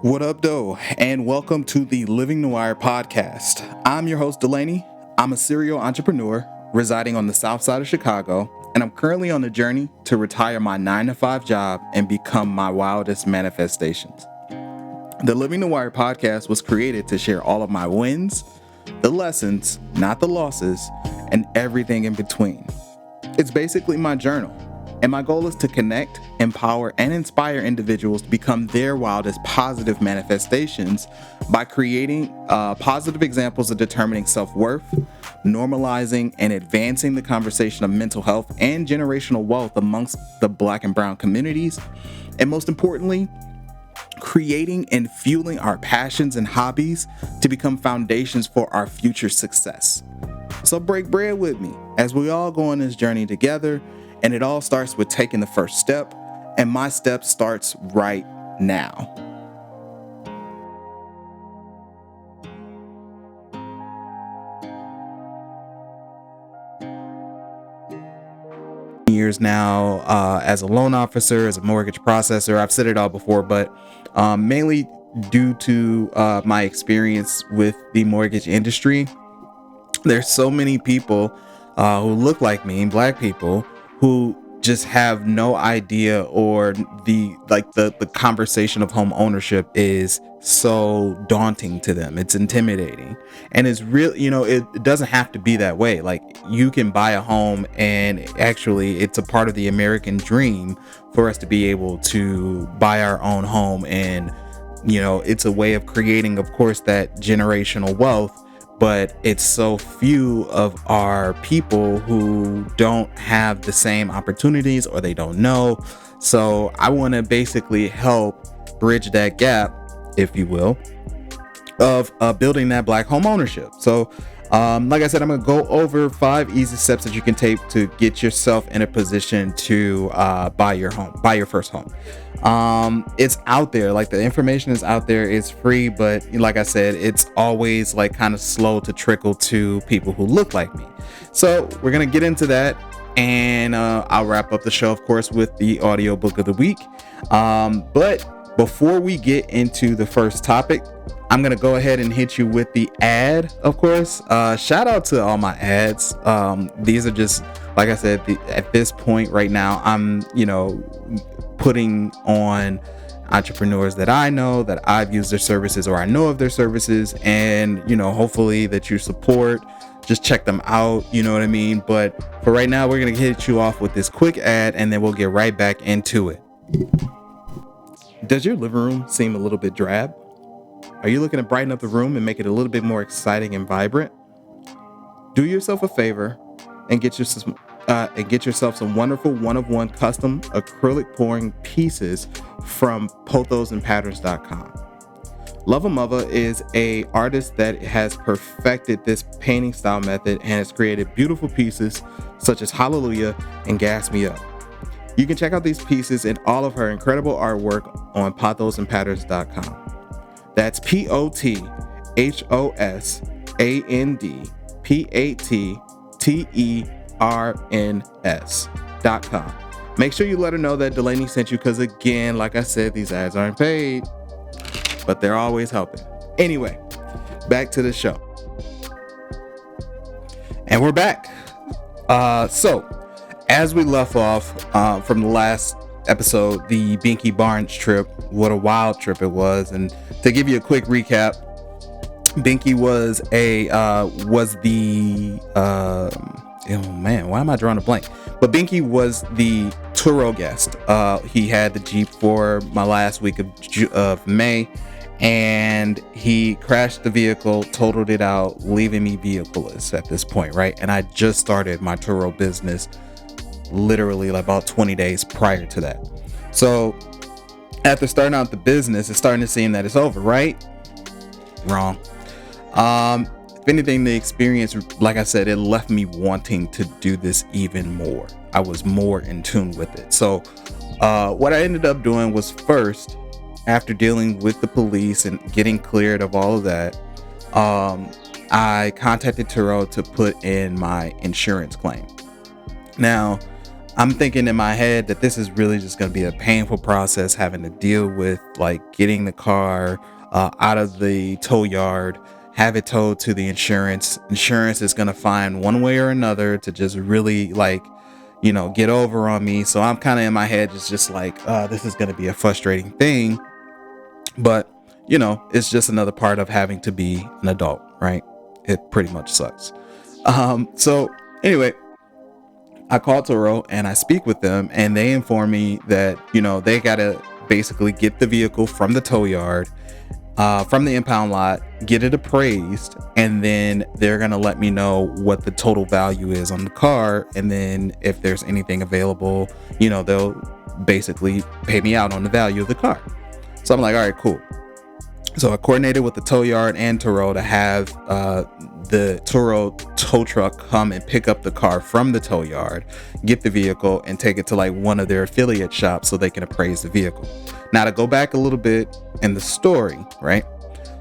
What up, Doe, and welcome to the Living Noir Podcast. I'm your host, Delaney. I'm a serial entrepreneur residing on the south side of Chicago, and I'm currently on the journey to retire my 9-to-5 job and become my wildest manifestations. The Living Noir Podcast was created to share all of my wins, the lessons, not the losses, and everything in between. It's basically my journal. And my goal is to connect, empower, and inspire individuals to become their wildest positive manifestations by creating positive examples of determining self-worth, normalizing and advancing the conversation of mental health and generational wealth amongst the Black and Brown communities, and most importantly, creating and fueling our passions and hobbies to become foundations for our future success. So break bread with me as we all go on this journey together. And it all starts with taking the first step, and my step starts right now. Years now as a loan officer, as a mortgage processor. I've said it all before, but mainly due to my experience with the mortgage industry, there's so many people who look like me, Black people, who just have no idea, or the conversation of home ownership is so daunting to them. It's intimidating, and it's real. It doesn't have to be that way. Like, you can buy a home, and actually it's a part of the American dream for us to be able to buy our own home. And it's a way of creating, of course, that generational wealth. But it's so few of our people who don't have the same opportunities, or they don't know. So I want to basically help bridge that gap, if you will, of building that Black home ownership. So like I said, I'm going to go over 5 easy steps that you can take to get yourself in a position to buy your first home. It's out there. Like, the information is out there. It's free, but like I said, it's always like kind of slow to trickle to people who look like me. So we're going to get into that, and I'll wrap up the show, of course, with the audiobook of the week. But before we get into the first topic, I'm going to go ahead and hit you with the ad, of course. Shout out to all my ads. These are just, like I said, at this point right now, I'm, putting on entrepreneurs that I know, that I've used their services, or I know of their services, and, hopefully that you support. Just check them out. You know what I mean? But for right now, we're going to hit you off with this quick ad, and then we'll get right back into it. Does your living room seem a little bit drab? Are you looking to brighten up the room and make it a little bit more exciting and vibrant? Do yourself a favor and get yourself some wonderful one-of-one custom acrylic pouring pieces from pothosandpatterns.com. Love a Mother is a artist that has perfected this painting style method and has created beautiful pieces such as Hallelujah and Gas Me Up. You can check out these pieces and all of her incredible artwork on pothosandpatterns.com. That's pothosandpatterns.com. Make sure you let her know that Delaney sent you, because again, like I said, these ads aren't paid, but they're always helping. Anyway, back to the show. And we're back. So as we left off from the last episode, the Binky Barnes trip, what a wild trip it was. And to give you a quick recap, Binky was why am I drawing a blank? But Binky was the Turo guest. He had the Jeep for my last week of May, and he crashed the vehicle, totaled it out, leaving me vehicleless at this point, right? And I just started my Turo business literally like about 20 days prior to that. So after starting out the business, it's starting to seem that it's over, right? Wrong. If anything, the experience, like I said, it left me wanting to do this even more. I was more in tune with it. So what I ended up doing was, first, after dealing with the police and getting cleared of all of that, I contacted Turo to put in my insurance claim. Now, I'm thinking in my head that this is really just going to be a painful process, having to deal with like getting the car out of the tow yard, have it towed to the insurance. Insurance is going to find one way or another to just really like, get over on me. So I'm kind of in my head just like, this is going to be a frustrating thing. But, it's just another part of having to be an adult, right? It pretty much sucks. So anyway, I called Turo and I speak with them, and they inform me that, they got to basically get the vehicle from the tow yard, from the impound lot, get it appraised, and then they're going to let me know what the total value is on the car. And then if there's anything available, they'll basically pay me out on the value of the car. So I'm like, all right, cool. So I coordinated with the tow yard and Turo to have the Turo tow truck come and pick up the car from the tow yard, get the vehicle, and take it to like one of their affiliate shops so they can appraise the vehicle. Now, to go back a little bit in the story, right?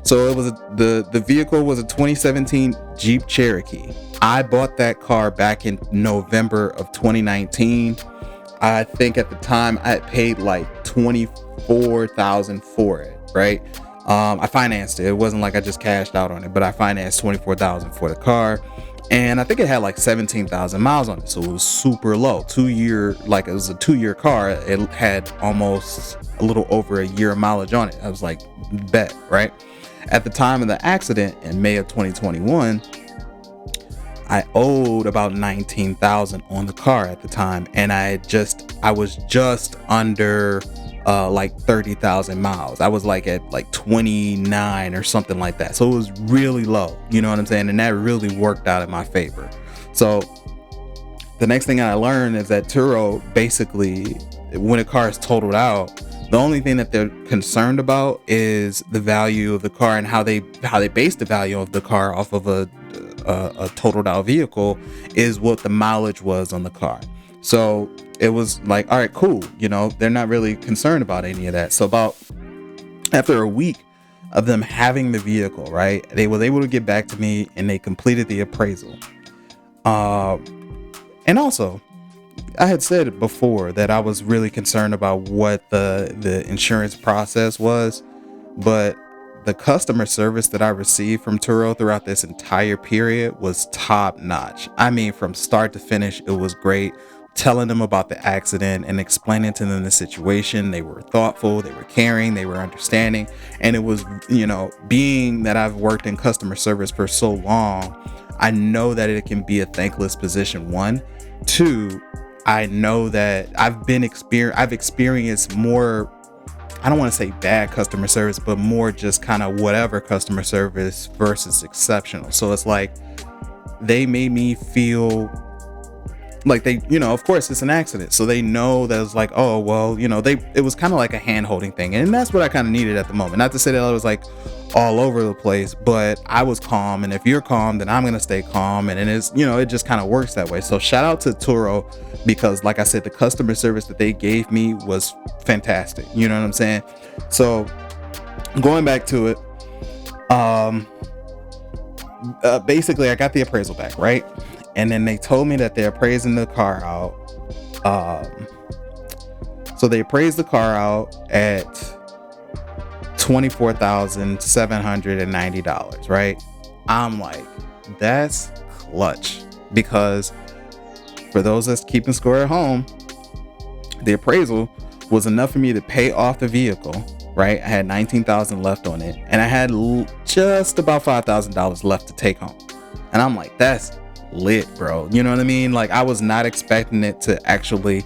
So it was the vehicle was a 2017 Jeep Cherokee. I bought that car back in November of 2019. I think at the time I had paid like $24,000 for it, right? I financed it. It wasn't like I just cashed out on it, but I financed $24,000 for the car. And I think it had like 17,000 miles on it. So it was super low. It was a 2-year car. It had almost a little over a year of mileage on it. I was like, bet, right? At the time of the accident in May of 2021, I owed about 19,000 on the car at the time. And I was just under like 30,000 miles. I was like at like 29 or something like that. So it was really low, you know what I'm saying? And that really worked out in my favor. So the next thing I learned is that Turo basically, when a car is totaled out, the only thing that they're concerned about is the value of the car, and how they base the value of the car off of a totaled out vehicle is what the mileage was on the car. So it was like, all right, cool. They're not really concerned about any of that. So after a week of them having the vehicle, right, they were able to get back to me and they completed the appraisal. And also, I had said before that I was really concerned about what the insurance process was, but the customer service that I received from Turo throughout this entire period was top notch. I mean, from start to finish, it was great. Telling them about the accident and explaining to them the situation. They were thoughtful, they were caring, they were understanding. And it was, being that I've worked in customer service for so long, I know that it can be a thankless position. 1, 2, I know that I've experienced more, I don't want to say bad customer service, but more just kind of whatever customer service versus exceptional. So it's like they made me feel like they, of course it's an accident. So they know that it's like, oh, well, it was kind of like a hand holding thing. And that's what I kind of needed at the moment. Not to say that I was like all over the place, but I was calm. And if you're calm, then I'm going to stay calm. And it's, it just kind of works that way. So shout out to Turo, because like I said, the customer service that they gave me was fantastic. You know what I'm saying? So going back to it, basically I got the appraisal back, right? And then they told me that they're appraising the car out. So they appraised the car out at $24,790, right? I'm like, that's clutch, because for those that's keeping score at home, the appraisal was enough for me to pay off the vehicle, right? I had 19,000 left on it, and I had just about $5,000 left to take home. And I'm like, that's lit, bro. You know what I mean? Like, I was not expecting it to actually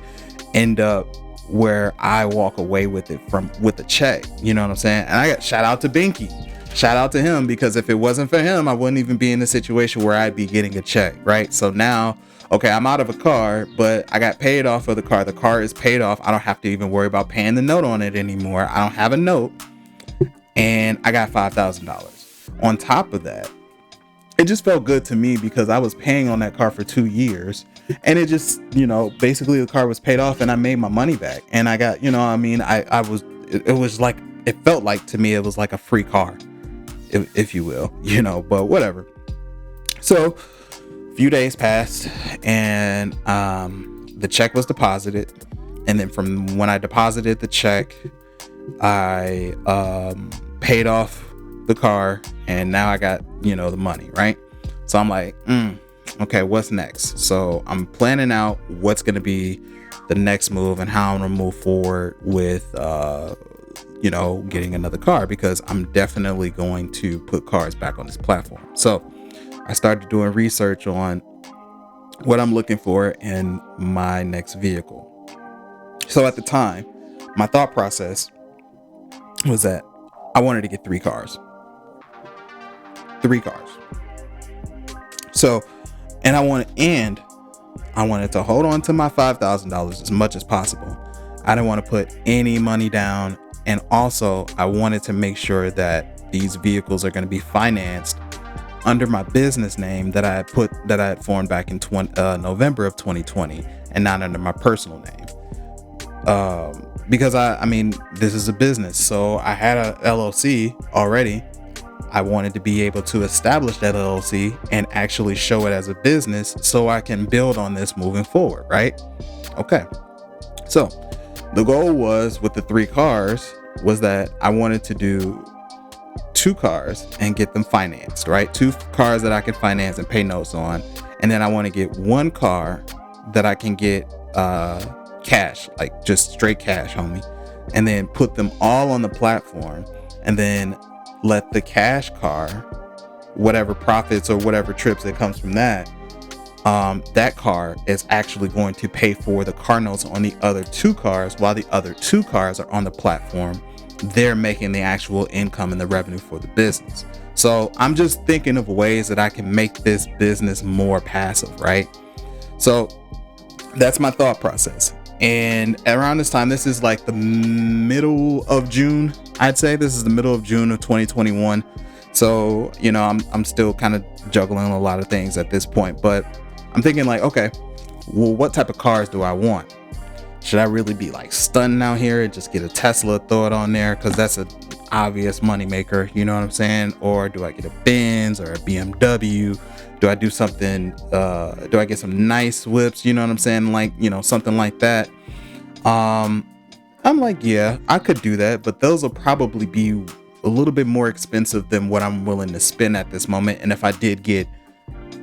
end up where I walk away with it with a check. You know what I'm saying? And I got shout out to Binky. Shout out to him, because if it wasn't for him, I wouldn't even be in a situation where I'd be getting a check, right? So now, okay, I'm out of a car, but I got paid off for the car. The car is paid off. I don't have to even worry about paying the note on it anymore. I don't have a note, and I got $5,000. On top of that, it just felt good to me because I was paying on that car for 2 years, and it just, basically the car was paid off and I made my money back, and I got, it was like, it felt like to me, it was like a free car, if you will, but whatever. So a few days passed, and the check was deposited, and then from when I deposited the check, I paid off the car, and now I got, the money, right? So I'm like, okay, what's next? So I'm planning out what's going to be the next move and how I'm going to move forward with, getting another car, because I'm definitely going to put cars back on this platform. So I started doing research on what I'm looking for in my next vehicle. So at the time, my thought process was that I wanted to get 3 cars. So, and I wanted to hold on to my $5,000 as much as possible. I didn't want to put any money down. And also I wanted to make sure that these vehicles are going to be financed under my business name that I had formed back in November of 2020, and not under my personal name. Because I mean, this is a business. So I had a LLC already. I wanted to be able to establish that LLC and actually show it as a business so I can build on this moving forward, right? Okay. So the goal was, with the 3 cars, was that I wanted to do 2 cars and get them financed, right? 2 cars that I can finance and pay notes on. And then I want to get 1 car that I can get cash, like just straight cash, homie. And then put them all on the platform, and then let the cash car, whatever profits or whatever trips that comes from that, that car is actually going to pay for the car notes on the other 2 cars, while the other 2 cars are on the platform. They're making the actual income and the revenue for the business. So I'm just thinking of ways that I can make this business more passive, right? So that's my thought process. And around this time, this is like the middle of June, I'd say. This is the middle of June of 2021. So, I'm still kind of juggling a lot of things at this point, but I'm thinking like, okay, well, what type of cars do I want? Should I really be like stunting out here and just get a Tesla, throw it on there? Cause that's an obvious moneymaker, you know what I'm saying? Or do I get a Benz or a BMW? Do I do something, do I get some nice whips? You know what I'm saying? Like, something like that. I'm like, yeah, I could do that, but those will probably be a little bit more expensive than what I'm willing to spend at this moment. And if I did get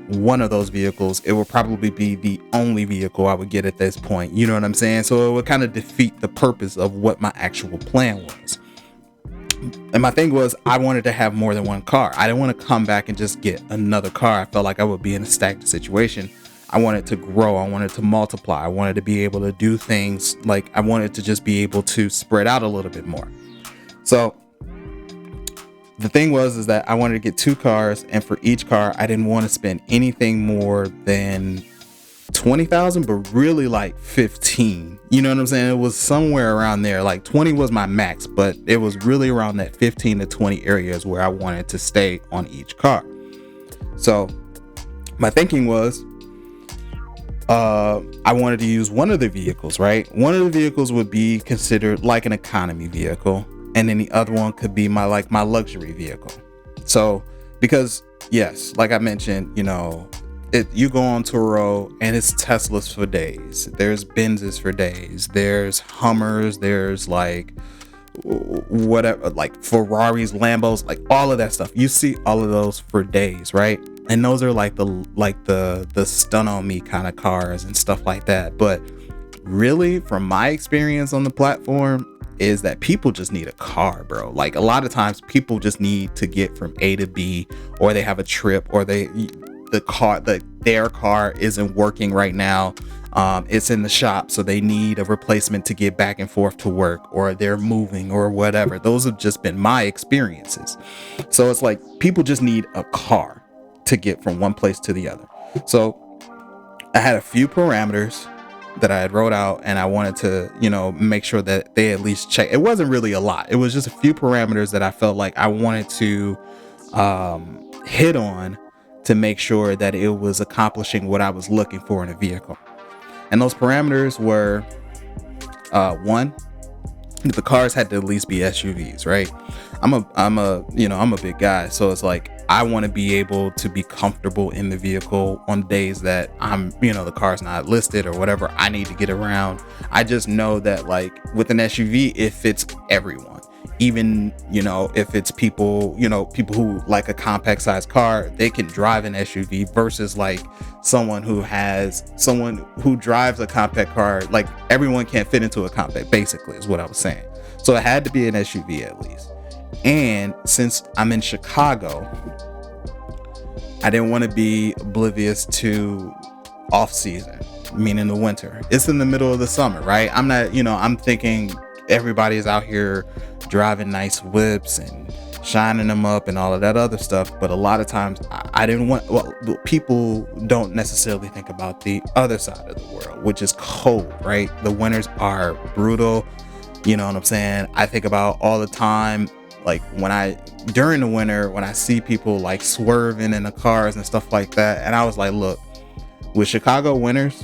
one of those vehicles, it will probably be the only vehicle I would get at this point. You know what I'm saying? So it would kind of defeat the purpose of what my actual plan was. And my thing was, I wanted to have more than 1 car. I didn't want to come back and just get another car. I felt like I would be in a stagnant situation. I wanted to grow. I wanted to multiply. I wanted to be able to do things, like I wanted to just be able to spread out a little bit more. So the thing is that I wanted to get 2 cars, and for each car, I didn't want to spend anything more than 20,000, but really like 15. You know what I'm saying? It was somewhere around there. Like 20 was my max, but it was really around that 15 to 20 areas where I wanted to stay on each car. So my thinking was, I wanted to use one of the vehicles, right? One of the vehicles would be considered like an economy vehicle, and then the other one could be my luxury vehicle. So, because yes, like I mentioned, you go on Turo and it's Teslas for days. There's Benzes for days. There's Hummers. There's like whatever, like Ferraris, Lambos, like all of that stuff. You see all of those for days, right? And those are like the stun on me kind of cars and stuff like that. But really, from my experience on the platform, is that people just need a car, bro. Like a lot of times people just need to get from A to B, or they have a trip, or their car isn't working right now. It's in the shop, so they need a replacement to get back and forth to work, or they're moving or whatever. Those have just been my experiences. So it's like people just need a car to get from one place to the other. So I had a few parameters that I had wrote out, and I wanted to, make sure that they at least check. It wasn't really a lot. It was just a few parameters that I felt like I wanted to hit on to make sure that it was accomplishing what I was looking for in a vehicle. And those parameters were, 1, the cars had to at least be SUVs, right? I'm a big guy, so it's like I want to be able to be comfortable in the vehicle on days that the car's not listed or whatever. I need to get around. I just know that like with an SUV, it fits everyone. Even, if it's people who like a compact size car, they can drive an SUV versus like someone who drives a compact car. Like everyone can't fit into a compact, basically, is what I was saying. So it had to be an SUV at least. And since I'm in Chicago, I didn't want to be oblivious to off season, meaning the winter. It's in the middle of the summer, right? I'm not, I'm thinking everybody's out here driving nice whips and shining them up and all of that other stuff. But a lot of times I didn't want, people don't necessarily think about the other side of the world, which is cold, right? The winters are brutal. You know what I'm saying? I think about all the time, like during the winter, when I see people like swerving in the cars and stuff like that. And I was like, look, with Chicago winters,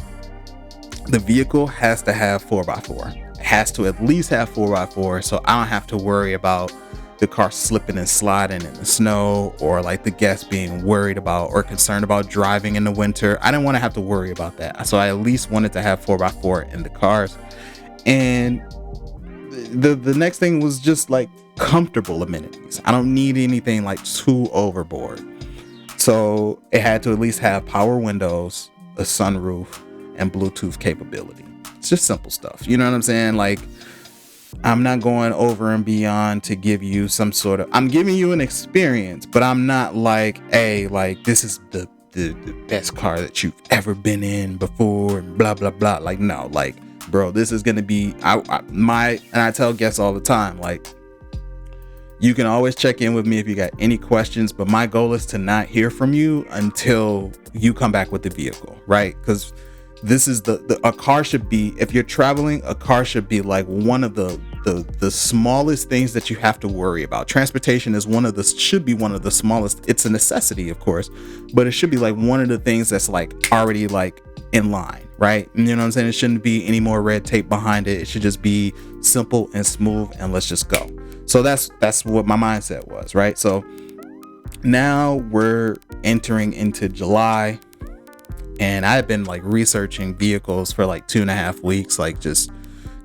the vehicle has to have 4x4. Has to at least have 4x4, so I don't have to worry about the car slipping and sliding in the snow, or like the guests being worried about or concerned about driving in the winter. I didn't want to have to worry about that, so I at least wanted to have 4x4 in the cars. And the next thing was just like comfortable amenities. I don't need anything like too overboard, so it had to at least have power windows, a sunroof, and Bluetooth capability. It's just simple stuff. You know what I'm saying? Like, I'm not going over and beyond to give you I'm giving you an experience, but I'm not like, hey, like this is the best car that you've ever been in before and blah, blah, blah. Like, no, like, bro, this is going to be and I tell guests all the time, like, you can always check in with me if you got any questions, but my goal is to not hear from you until you come back with the vehicle, right? Because this is a car should be, if you're traveling, a car should be like one of the smallest things that you have to worry about. Transportation is should be one of the smallest. It's a necessity, of course, but it should be like one of the things that's like already like in line, right? You know what I'm saying? It shouldn't be any more red tape behind it. It should just be simple and smooth, and let's just go. So that's what my mindset was, right? So now we're entering into July. And I've been like researching vehicles for like 2.5 weeks, like just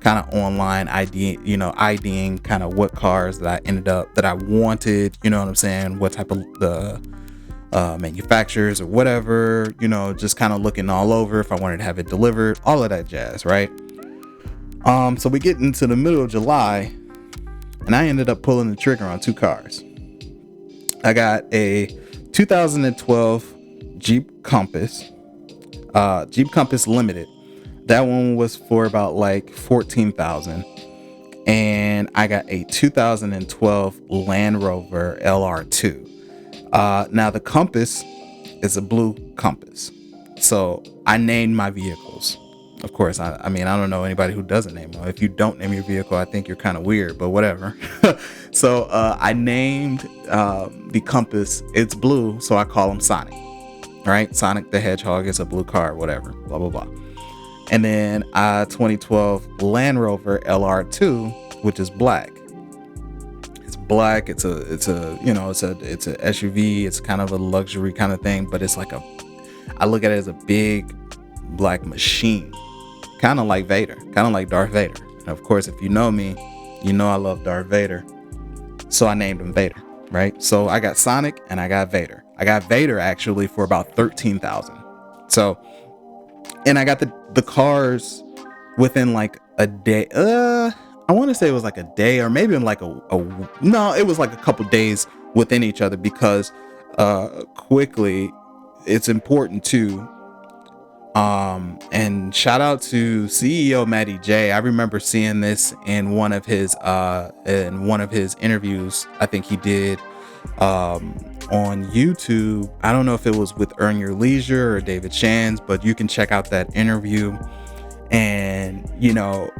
kind of online IDing kind of what cars that I wanted, you know what I'm saying? What type of the manufacturers or whatever, just kind of looking all over if I wanted to have it delivered, all of that jazz, right? So we get into the middle of July and I ended up pulling the trigger on 2 cars. I got a 2012 Jeep Compass Limited. That one was for about like $14,000. And I got a 2012 Land Rover LR2. Now the Compass is a blue Compass. So I named my vehicles. Of course, I mean, I don't know anybody who doesn't name them. If you don't name your vehicle, I think you're kind of weird, but whatever. So I named the Compass, it's blue, so I call him Sonic. Right? Sonic the Hedgehog is a blue car, whatever, blah, blah, blah. And then 2012 Land Rover LR2, which is black. It's black. It's a SUV. It's kind of a luxury kind of thing, but it's like I look at it as a big black machine, kind of like Vader, kind of like Darth Vader. And of course, if you know me, you know I love Darth Vader. So I named him Vader, right? So I got Sonic and I got Vader. I got Vader actually for about $13,000. So, and I got the cars within like a day. I want to say it was like a day, or maybe in like no, it was like a couple days within each other, because quickly, it's important too. And shout out to CEO Matty J. I remember seeing this in one of his interviews. I think he did on YouTube. I don't know if it was with Earn Your Leisure or David Shands, but you can check out that interview. And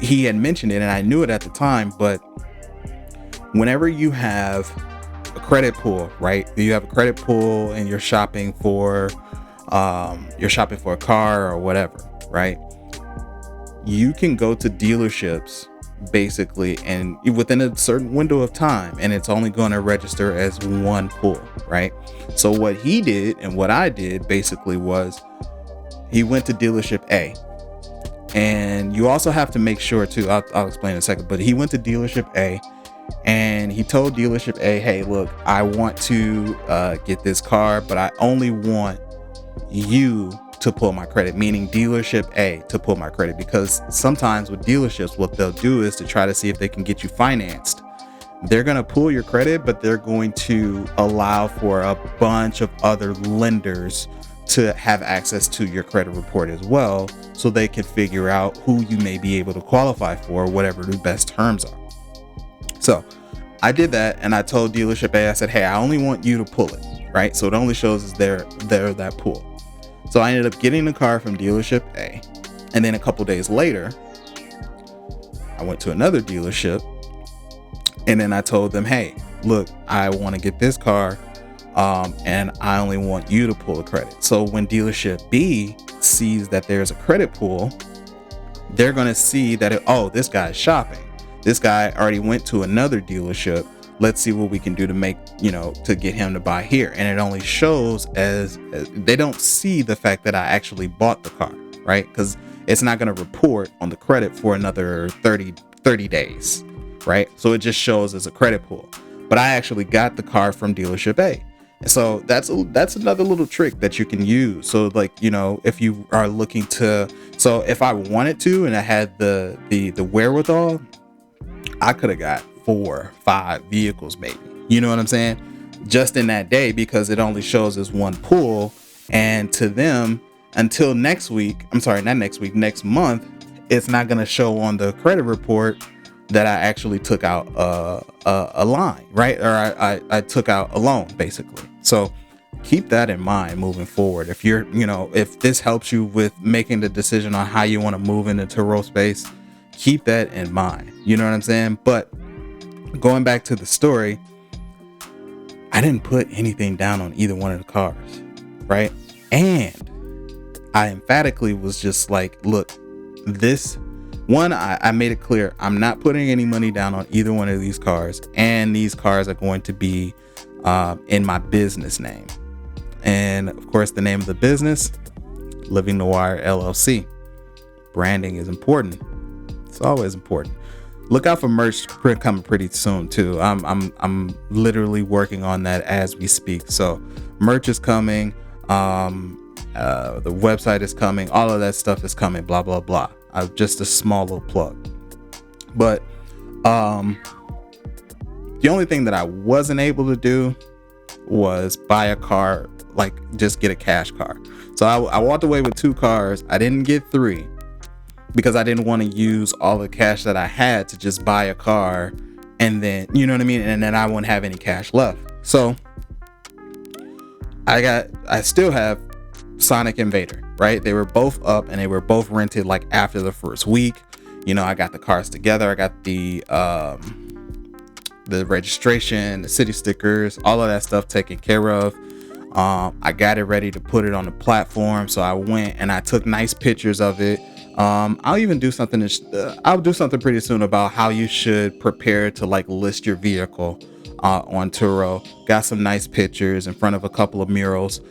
he had mentioned it, and I knew it at the time, but whenever you have a credit pool, right? You have a credit pool and you're shopping for a car or whatever, right? You can go to dealerships basically, and within a certain window of time, and it's only going to register as one pull, right? So what he did and what I did basically was he went to dealership A. And you also have to make sure too, I'll explain in a second, but he went to dealership A and he told dealership A, hey, look, I want to get this car, but I only want you to pull my credit, meaning dealership A to pull my credit, because sometimes with dealerships, what they'll do is to try to see if they can get you financed. They're going to pull your credit, but they're going to allow for a bunch of other lenders to have access to your credit report as well, so they can figure out who you may be able to qualify for, whatever the best terms are. So I did that, and I told dealership A, I said, hey, I only want you to pull it, right? So it only shows as they're that pull. So I ended up getting the car from dealership A, and then a couple days later, I went to another dealership, and then I told them, hey, look, I want to get this car, and I only want you to pull the credit. So when dealership B sees that there's a credit pool, they're going to see that, oh, this guy's shopping. This guy already went to another dealership. Let's see what we can do to make, to get him to buy here. And it only shows as they don't see the fact that I actually bought the car, right? Because it's not going to report on the credit for another 30 days, right? So it just shows as a credit pool. But I actually got the car from dealership A. So that's another little trick that you can use. So if you are looking to, so if I wanted to and I had the wherewithal, I could have got 4-5 vehicles maybe. You know what I'm saying? Just in that day, because it only shows as one pull. And to them, until next month, it's not going to show on the credit report that I actually took out a line, right? Or I took out a loan, basically. So keep that in mind moving forward. If you're, if this helps you with making the decision on how you want to move into Turo space, keep that in mind. You know what I'm saying? But going back to the story, I didn't put anything down on either one of the cars, right? And I emphatically was just like, look, this one, I made it clear, I'm not putting any money down on either one of these cars, and these cars are going to be in my business name. And of course, the name of the business, Living Noir LLC. Branding is important. It's always important. Look out for merch coming pretty soon too. I'm literally working on that as we speak. So merch is coming. The website is coming. All of that stuff is coming. Blah blah blah. Just a small little plug. But the only thing that I wasn't able to do was buy a car, like just get a cash car. So I walked away with 2 cars. I didn't get 3 because I didn't want to use all the cash that I had to just buy a car, and then, you know what I mean? And then I wouldn't have any cash left. So I still have Sonic and Vader, right? They were both up and they were both rented like after the first week. I got the cars together. I got the registration, the city stickers, all of that stuff taken care of. I got it ready to put it on the platform. So I went and I took nice pictures of it. I'll do something pretty soon about how you should prepare to like list your vehicle on Turo. Got some nice pictures in front of a couple of murals.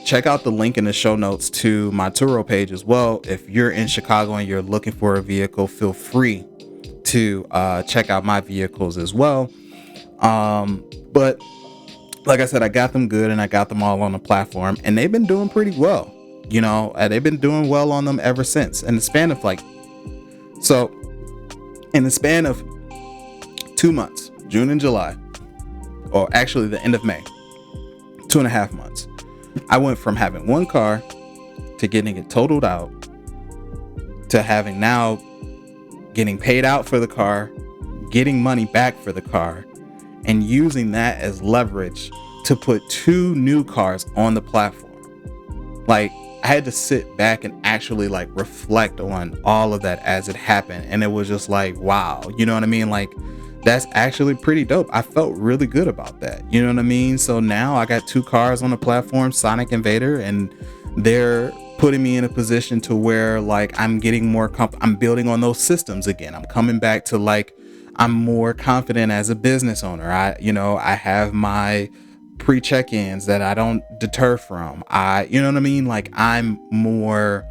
Check out the link in the show notes to my Turo page as well. If you're in Chicago and you're looking for a vehicle, feel free to check out my vehicles as well. But like I said, I got them good and I got them all on the platform, and they've been doing pretty well. They've been doing well on them ever since. In the span of 2 months, June and July, or actually the end of May, 2.5 months, I went from having 1 car to getting it totaled out to having now getting paid out for the car, getting money back for the car, and using that as leverage to put 2 new cars on the platform. Like, I had to sit back and actually like reflect on all of that as it happened. And it was just like, wow, you know what I mean? Like, that's actually pretty dope. I felt really good about that. You know what I mean? So now I got 2 cars on the platform, Sonic and Vader, and they're putting me in a position to where like I'm getting more I'm building on those systems again. I'm coming back to like I'm more confident as a business owner. I have my pre-check-ins that I don't deter from. You know what I mean? Like I'm more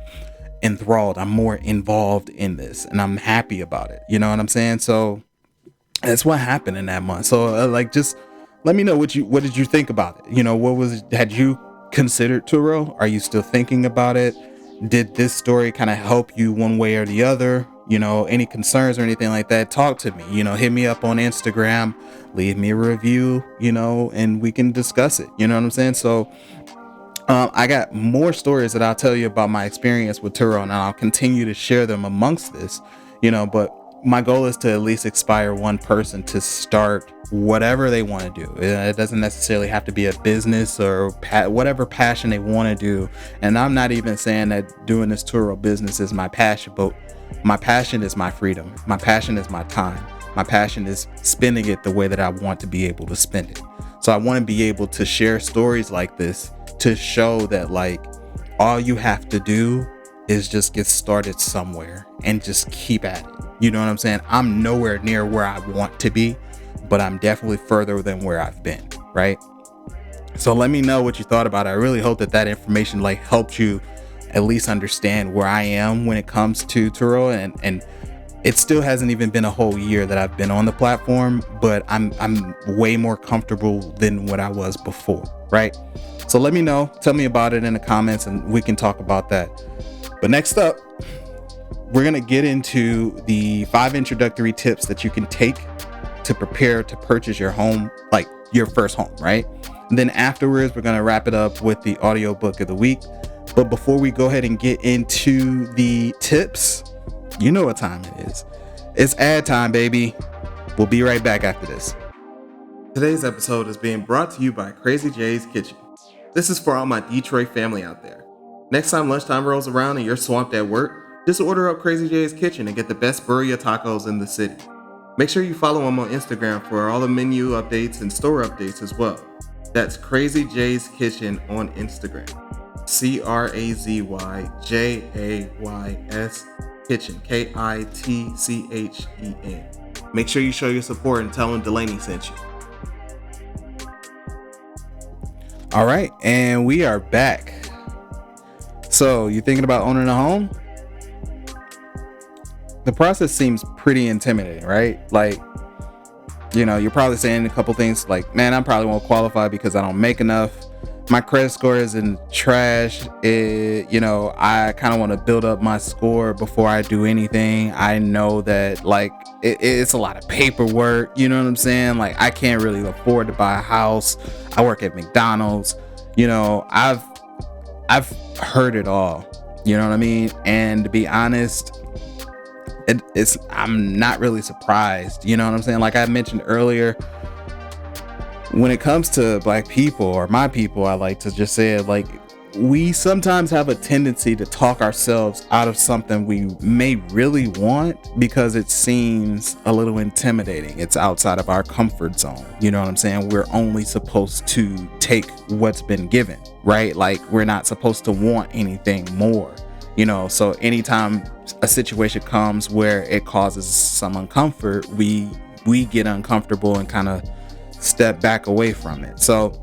enthralled. I'm more involved in this, and I'm happy about it. You know what I'm saying? So that's what happened in that month. So like, just let me know what did you think about it? You know, had you considered Turo? Are you still thinking about it? Did this story kind of help you one way or the other? You know, any concerns or anything like that, talk to me. You know, hit me up on Instagram, leave me a review, you know, and we can discuss it. You know what I'm saying? So I got more stories that I'll tell you about my experience with Turo, and I'll continue to share them amongst this, you know, but my goal is to at least inspire one person to start whatever they want to do. It doesn't necessarily have to be a business or whatever passion they want to do. And I'm not even saying that doing this Turo business is my passion, but my passion is my freedom. My passion is my time. My passion is spending it the way that I want to be able to spend it. So I want to be able to share stories like this to show that like all you have to do is just get started somewhere and just keep at it. You know what I'm saying? I'm nowhere near where I want to be, but I'm definitely further than where I've been, right? So let me know what you thought about it. I really hope that information like helped you at least understand where I am when it comes to Turo, and it still hasn't even been a whole year that I've been on the platform, but I'm way more comfortable than what I was before, right? So let me know, tell me about it in the comments, and we can talk about that. But next up, we're going to get into the 5 introductory tips that you can take to prepare to purchase your home, like your first home, right? And then afterwards, we're going to wrap it up with the audiobook of the week. But before we go ahead and get into the tips, you know what time it is. It's ad time, baby. We'll be right back after this. Today's episode is being brought to you by Crazy J's Kitchen. This is for all my Detroit family out there. Next time lunchtime rolls around and you're swamped at work, just order up Crazy J's Kitchen and get the best burrito tacos in the city. Make sure you follow them on Instagram for all the menu updates and store updates as well. That's Crazy J's Kitchen on Instagram. CrazyJays Kitchen. KITCHEN. Make sure you show your support and tell them Delaney sent you. All right, and we are back. So, you thinking about owning a home? The process seems pretty intimidating, right? Like, you know, you're probably saying a couple things like, man, I probably won't qualify because I don't make enough. My credit score is in trash. You know, I kind of want to build up my score before I do anything. I know that like it's a lot of paperwork. You know what I'm saying? Like I can't really afford to buy a house. I work at McDonald's. You know, I've heard it all. You know what I mean? And to be honest, I'm not really surprised. You know what I'm saying? Like I mentioned earlier, when it comes to black people or my people, I like to just say it like we sometimes have a tendency to talk ourselves out of something we may really want because it seems a little intimidating. It's outside of our comfort zone. You know what I'm saying? We're only supposed to take what's been given, right? Like we're not supposed to want anything more, you know? So anytime a situation comes where it causes some uncomfort, we get uncomfortable and kind of step back away from it. So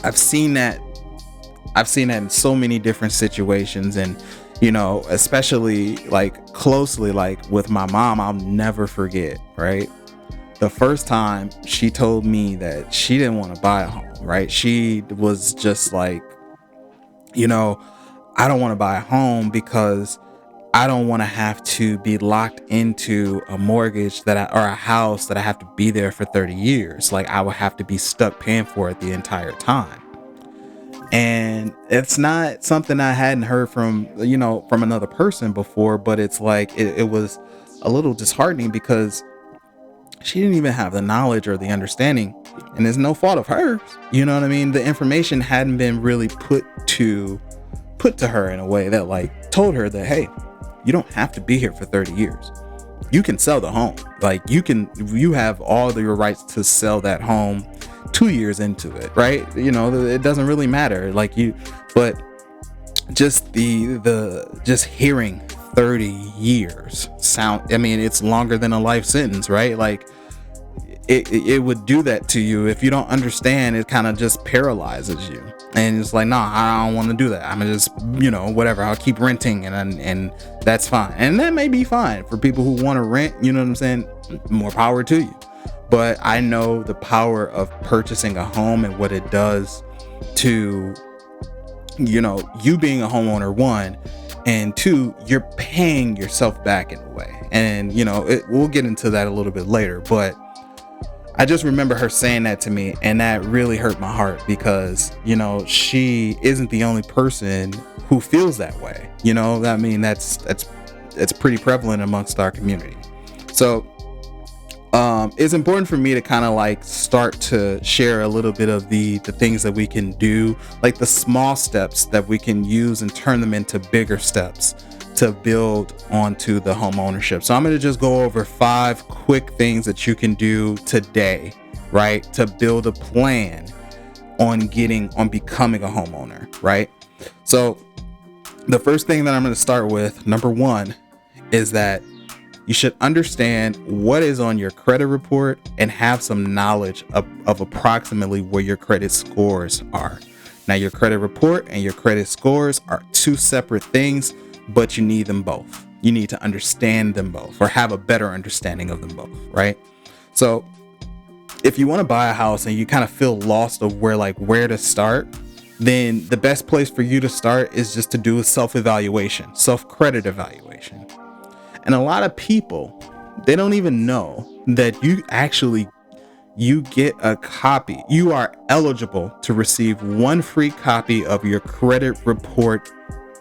I've seen that in so many different situations, and you know, especially like closely, like with my mom, I'll never forget, right? The first time she told me that she didn't want to buy a home, right? She was just like, you know, I don't want to buy a home because I don't want to have to be locked into a mortgage or a house that I have to be there for 30 years. Like I would have to be stuck paying for it the entire time. And it's not something I hadn't heard from another person before, but it's like, it was a little disheartening because she didn't even have the knowledge or the understanding, and it's no fault of hers. You know what I mean? The information hadn't been really put to her in a way that like told her that, hey, you don't have to be here for 30 years. You can sell the home. Like you have all your rights to sell that home 2 years into it, right? You know, it doesn't really matter. But just just hearing 30 years sound, I mean, it's longer than a life sentence, right? Like it would do that to you. If you don't understand, it kind of just paralyzes you, and it's like, nah, I don't want to do that. I'm gonna just, whatever, I'll keep renting, and that's fine. And that may be fine for people who want to rent, you know what I'm saying? More power to you. But I know the power of purchasing a home and what it does to, you being a homeowner, one, and two, you're paying yourself back in a way. And, we'll get into that a little bit later, but I just remember her saying that to me, and that really hurt my heart because, she isn't the only person who feels that way. I mean, that's pretty prevalent amongst our community. So, it's important for me to kind of like start to share a little bit of the things that we can do, like the small steps that we can use and turn them into bigger steps to build onto the home ownership. So I'm going to just go over 5 quick things that you can do today, right, to build a plan on becoming a homeowner, right? So the first thing that I'm going to start with, number 1, is that you should understand what is on your credit report and have some knowledge of approximately where your credit scores are. Now, your credit report and your credit scores are 2 separate things, but you need them both. You need to understand them both, or have a better understanding of them both, right? So if you want to buy a house and you kind of feel lost of where to start, then the best place for you to start is just to do a self-evaluation, self-credit evaluation. And a lot of people, they don't even know that you get a copy. You are eligible to receive 1 free copy of your credit report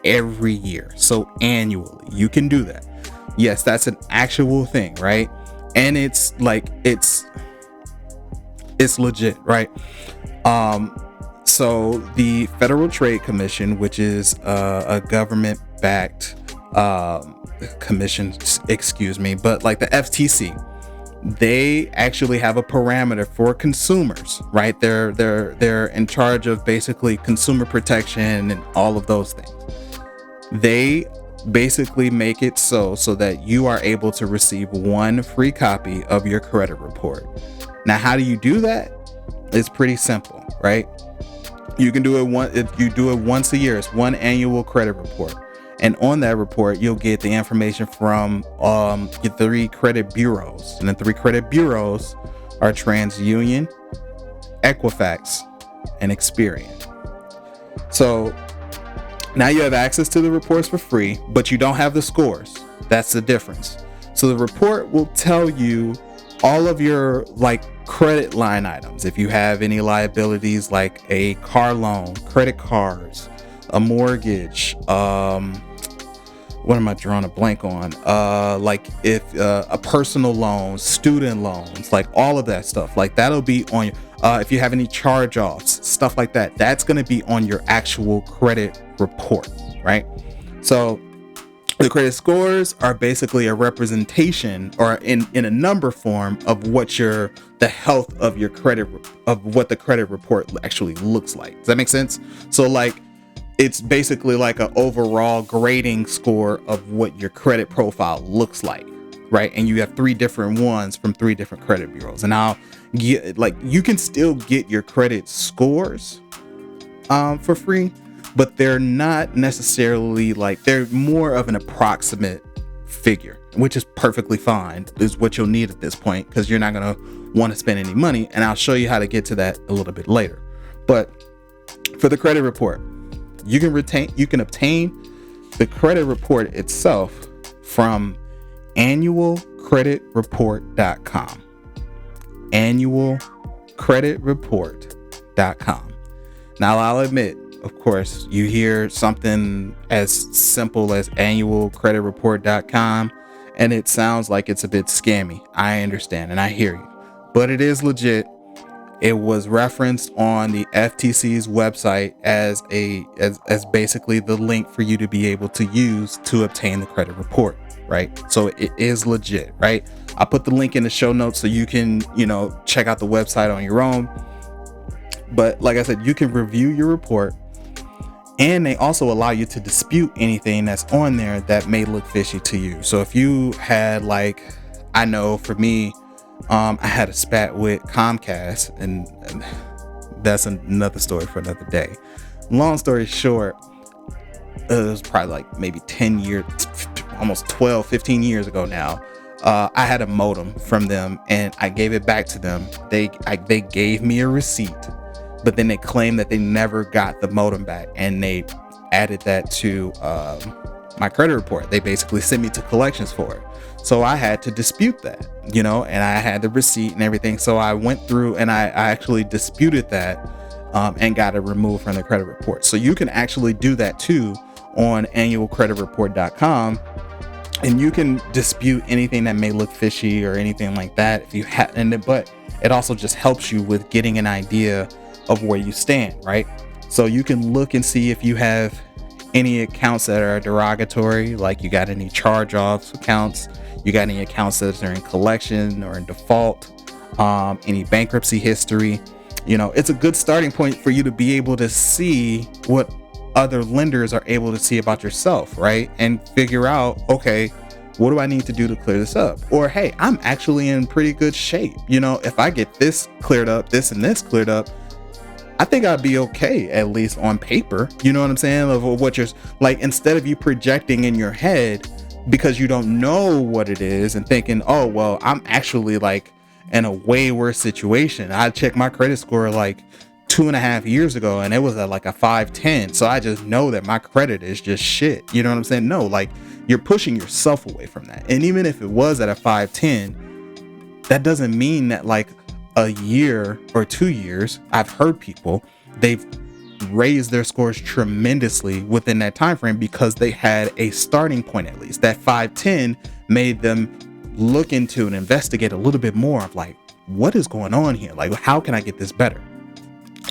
every year. So annually, you can do that. Yes, that's an actual thing, right? And it's legit, right? So the Federal Trade Commission, which is a government-backed commission, but like the FTC, they actually have a parameter for consumers, right? They're in charge of basically consumer protection and all of those things. They basically make it so that you are able to receive 1 free copy of your credit report. Now, how do you do that? It's pretty simple, right? You can do it if you do it once a year. It's 1 annual credit report. And on that report, you'll get the information from your 3 credit bureaus. And the 3 credit bureaus are TransUnion, Equifax, and Experian. So now you have access to the reports for free, but you don't have the scores. That's the difference. So the report will tell you all of your credit line items. If you have any liabilities like a car loan, credit cards, a mortgage, what am I drawing a blank on? If a personal loan, student loans, all of that stuff, that'll be on your, if you have any charge-offs, stuff like that, that's going to be on your actual credit report, right? So the credit scores are basically a representation, or in a number form, of what the health of your credit, of what the credit report actually looks like. Does that make sense? So it's basically like an overall grading score of what your credit profile looks like, right? And you have 3 different ones from 3 different credit bureaus. And now, you can still get your credit scores for free, but they're not necessarily they're more of an approximate figure, which is perfectly fine. Is what you'll need at this point, because you're not going to want to spend any money. And I'll show you how to get to that a little bit later. But for the credit report, you can obtain the credit report itself from annualcreditreport.com. Annualcreditreport.com. Now, I'll admit, of course, you hear something as simple as annualcreditreport.com and it sounds like it's a bit scammy. I understand and I hear you, but it is legit. It was referenced on the FTC's website as basically the link for you to be able to use to obtain the credit report, right? So it is legit, right? I'll put the link in the show notes so you can, check out the website on your own. But like I said, you can review your report And they also allow you to dispute anything that's on there that may look fishy to you. So if you had, like, I know for me, I had a spat with Comcast, and that's another story for another day. Long story short, it was probably like maybe 10 years, almost 12, 15 years ago now. I had a modem from them and I gave it back to them. They gave me a receipt, but then they claimed that they never got the modem back, and they added that to my credit report. They basically sent me to collections for it. So I had to dispute that, and I had the receipt and everything. So I went through and I actually disputed that and got it removed from the credit report. So you can actually do that too on annualcreditreport.com. And you can dispute anything that may look fishy or anything like that if you have, but it also just helps you with getting an idea of where you stand, right? So you can look and see if you have any accounts that are derogatory, like you got any charge-offs accounts, you got any accounts that are in collection or in default, any bankruptcy history. It's a good starting point for you to be able to see what other lenders are able to see about yourself, right? And figure out, okay, what do I need to do to clear this up? Or, hey, I'm actually in pretty good shape. If I get this cleared up, this and this cleared up, I think I'd be okay, at least on paper. You know what I'm saying? Of what you're like, instead of you projecting in your head because you don't know what it is and thinking, oh, well, I'm actually like in a way worse situation. I checked my credit score like 2.5 years ago and it was at like a 510. So I just know that my credit is just shit. You know what I'm saying? No, like, you're pushing yourself away from that. And even if it was at a 510, that doesn't mean that like a year or 2 years, I've heard people, they've raised their scores tremendously within that time frame because they had a starting point. At least that 510 made them look into and investigate a little bit more of like, what is going on here? Like, how can I get this better?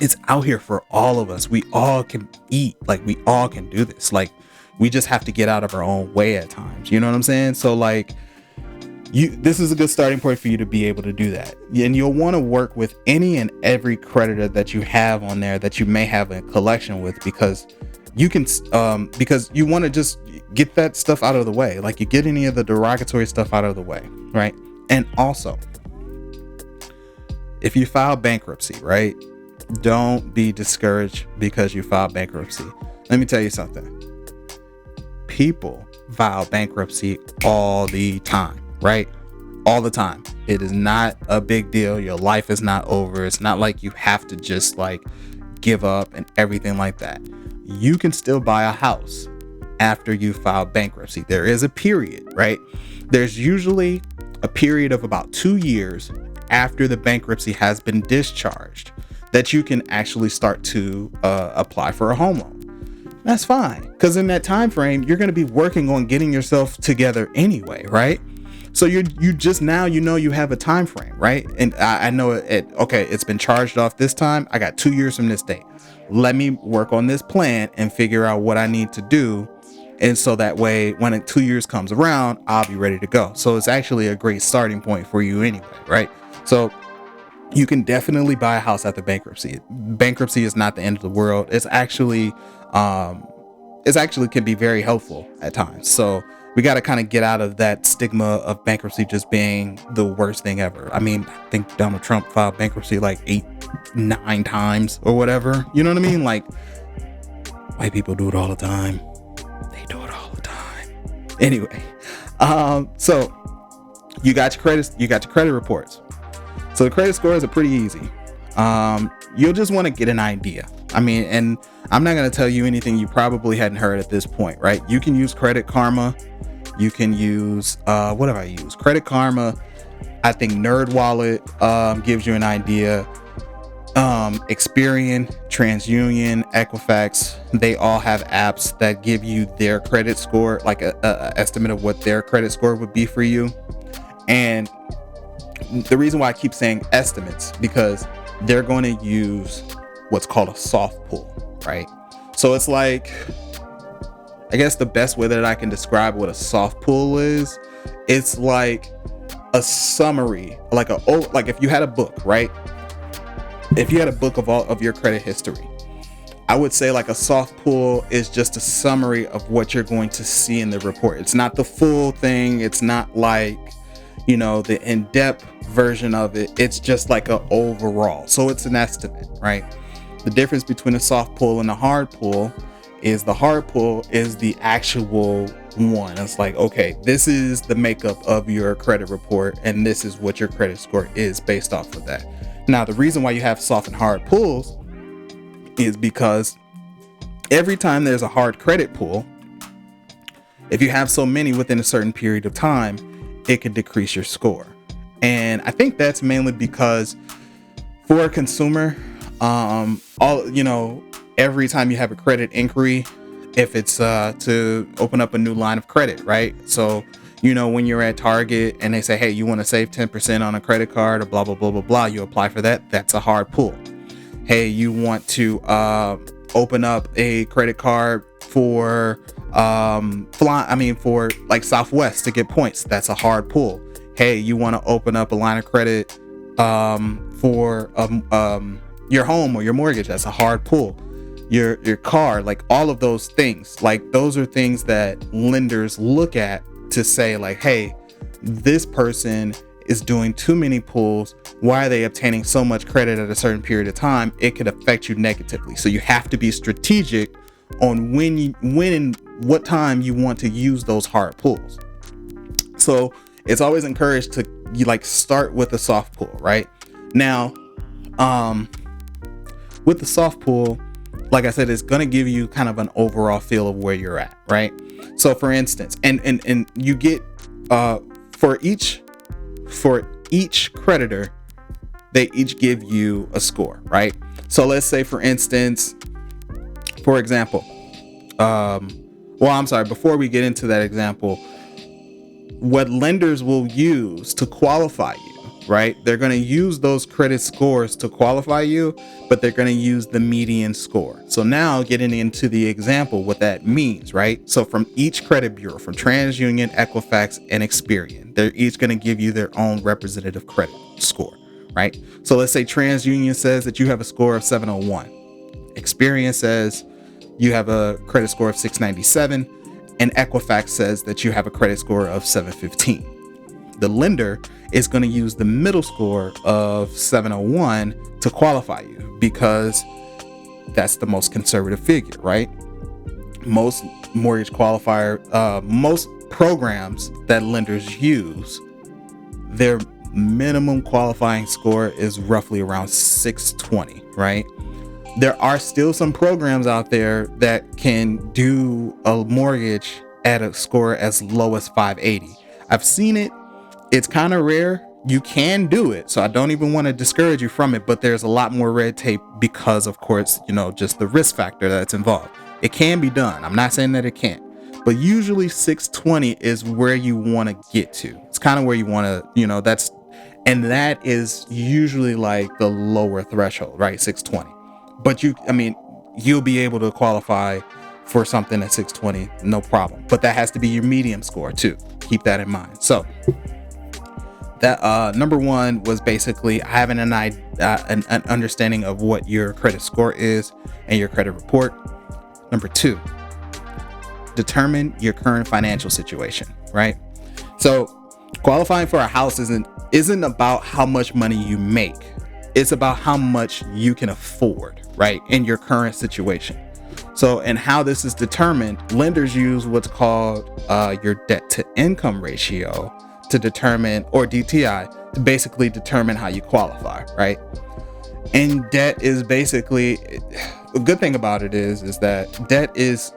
It's out here for all of us. We all can eat. Like, we all can do this. Like, we just have to get out of our own way at times. You know what I'm saying? So like, this is a good starting point for you to be able to do that. And you'll want to work with any and every creditor that you have on there that you may have a collection with, because you can, because you want to just get that stuff out of the way. Like, you get any of the derogatory stuff out of the way, right? And also, if you file bankruptcy, right? Don't be discouraged because you filed bankruptcy. Let me tell you something. People file bankruptcy all the time, right? All the time. It is not a big deal. Your life is not over. It's not like you have to just like give up and everything like that. You can still buy a house after you file bankruptcy. There is a period, right? There's usually a period of about 2 years after the bankruptcy has been discharged that you can actually start to apply for a home loan. That's fine, because in that time frame, you're going to be working on getting yourself together anyway, right? So you just now, you have a time frame, right? And I know it's been charged off this time. I got 2 years from this date. Let me work on this plan and figure out what I need to do. And so that way, when 2 years comes around, I'll be ready to go. So it's actually a great starting point for you anyway, right? So you can definitely buy a house after bankruptcy. Bankruptcy is not the end of the world. It's actually can be very helpful at times. So we got to kind of get out of that stigma of bankruptcy just being the worst thing ever. I mean, I think Donald Trump filed bankruptcy like 8-9 times or whatever. You know what I mean? Like, white people do it all the time. They do it all the time. Anyway, so you got your credit reports. So the credit scores are pretty easy. You'll just want to get an idea. I mean, and I'm not going to tell you anything you probably hadn't heard at this point, right? You can use Credit Karma. You can use, what have I used? Credit Karma. I think NerdWallet gives you an idea. Experian, TransUnion, Equifax, they all have apps that give you their credit score, like a estimate of what their credit score would be for you. And the reason why I keep saying estimates, because they're going to use what's called a soft pull, right? So it's like, I guess the best way that I can describe what a soft pull is, it's like a summary, like if you had a book, right? If you had a book of all of your credit history, I would say like a soft pull is just a summary of what you're going to see in the report. It's not the full thing. It's not like, the in-depth version of it. It's just like an overall. So it's an estimate, right? The difference between a soft pull and a hard pull is the hard pull is the actual one. It's like, okay, this is the makeup of your credit report, and this is what your credit score is based off of that. Now, the reason why you have soft and hard pulls is because every time there's a hard credit pull, if you have so many within a certain period of time, it can decrease your score. And I think that's mainly because for a consumer, every time you have a credit inquiry, if it's to open up a new line of credit, right? So, when you're at Target and they say, hey, you want to save 10% on a credit card or blah, blah, blah, blah, blah, you apply for that. That's a hard pull. Hey, you want to open up a credit card for for like Southwest to get points. That's a hard pull. Hey, you want to open up a line of credit for your home or your mortgage. That's a hard pull. Your car, like all of those things, like those are things that lenders look at to say like, hey, this person is doing too many pulls. Why are they obtaining so much credit at a certain period of time? It could affect you negatively. So you have to be strategic on when and what time you want to use those hard pulls. So it's always encouraged to start with a soft pull, right? Now, with the soft pull, like I said, it's going to give you kind of an overall feel of where you're at, right? So for instance, and you get for each creditor, they each give you a score, right? So let's say, for instance, for example, before we get into that example, what lenders will use to qualify you, right? They're going to use those credit scores to qualify you, but they're going to use the median score. So now getting into the example, what that means, right? So from each credit bureau, from TransUnion, Equifax, and Experian, they're each going to give you their own representative credit score, right? So let's say TransUnion says that you have a score of 701. Experian says you have a credit score of 697, and Equifax says that you have a credit score of 715. The lender is going to use the middle score of 701 to qualify you because that's the most conservative figure, right? Most mortgage qualifier, most programs that lenders use, their minimum qualifying score is roughly around 620, right? There are still some programs out there that can do a mortgage at a score as low as 580. I've seen it. It's kind of rare. You can do it, so I don't even want to discourage you from it, but there's a lot more red tape because, of course, just the risk factor that's involved. It can be done. I'm not saying that it can't, but usually 620 is where you want to get to. It's kind of where you want to, that is usually like the lower threshold, right? 620. But you'll be able to qualify for something at 620, no problem. But that has to be your medium score too. Keep that in mind. So that number one was basically having an understanding of what your credit score is and your credit report. Number two, determine your current financial situation, right? So qualifying for a house isn't about how much money you make. It's about how much you can afford, right, in your current situation. So, and how this is determined, lenders use what's called your debt to income ratio to determine, or DTI, to basically determine how you qualify, right? And debt is basically, a good thing about it is that debt is,